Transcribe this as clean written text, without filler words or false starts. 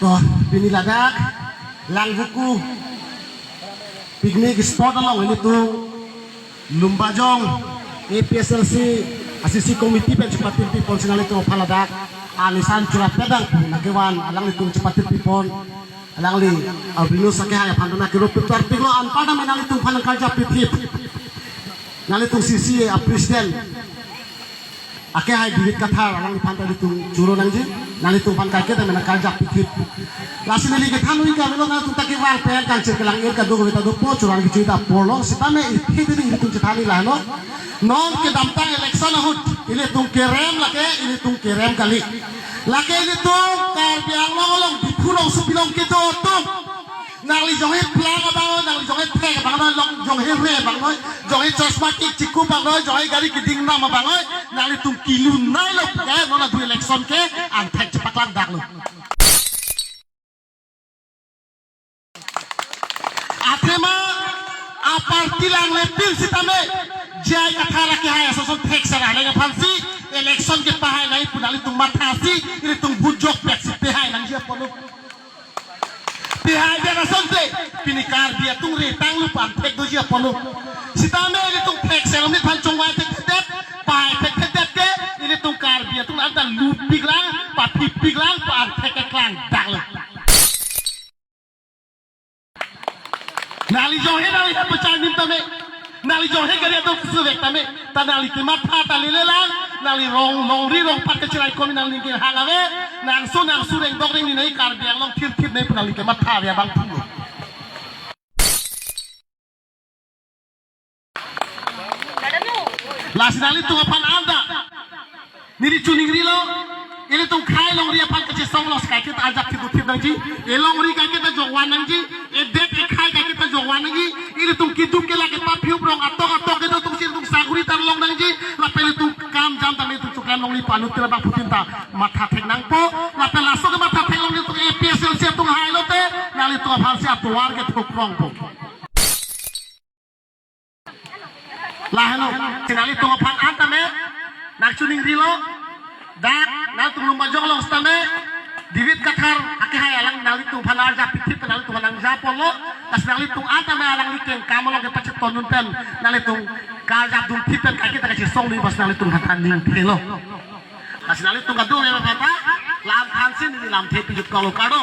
toh bini ladak lang buku piknik spot along ini tuh Lumbajong APSLC asisi komiti pen cepatin pipon sinali tuh paladak alisan curat pedang nakewan alang itu cepatin pipon alang li albino sakeh ya pandana kilo pitar piglo anpada menali tuh palang kerja pitip nali tuh sisi presiden akeh hai duit kathar alang panta itu curo nangji nali tuh pan kake dan menang kerja pitip lasin li ke thanu ika melo nali tuh takke wal pen kan cirkelang ir ka dogo beta do po curang gitu ita polong sitame itu ini tuh cetani lah no non ke damtang election hut ini tuh kerem lake ini tuh kerem kali lake ini tuh karbiang long dipulong supilong kita tuh nali jonge plang abang nali jonge pek abang long jonge re abang jonge chosma kik ciku abang jonge gari keding nama abang nali tuh kilun nai lo ke nona du election ke antek cepat landak lo atema aparti lang lepil sitame jai kathara ke hai asason tek sara lega phansi election ke pahai nai punali tung mathasi ini tung bujok pek si pehai nang dia polo pehai dia rasonte pinikar dia tung retang lu pan tek do dia polo sitame ini tung tek selom ni phan chongwai tek tek pai tek tek ke ini tung kar dia tung anta lupik lang papipik lang pan tek klang dak lu nali johe nali pecah nim tame nali johe gari atau suwek tame tanali kimat pata lilelang nali rong pat kecirai komi nali kin hangawe nang su reng dok reng ni nai kar biang long tir nai punali kimat pata ya bang tulo lasi nali tu apan anda niri cuning rilo ini tuh khai long ria pan kecil song los kai kita ajak tidur nangji elong ri kai kita jogwan nangji edet khai kai kita jogwan nangji ini tuh kiduk ke lagi papiu brong atok kita tuh sir tuh saguri tar long nangji lapel itu kam jam tami itu cukran long li panu tira bang putinta mata tek nang po lapel laso ke mata tek long itu APSLC tuh hai lote nali tuh hal si atuar ke tuh krong po lah hello sinali tuh pan antame nak cuning rilo dak nal tu Lumbajong long stame diwit kathar ake hai alang nali tu phalar ja pitip nali tu halang ja polo tas nali tu ata me alang likeng kamolo ke pacet tonun pen nali tu ka ja dum tipen ka kita kasi song ni bas nali tu hatan ning thelo tas nali tu gadu me bata lam thansin ni lam thepi jut kalo kado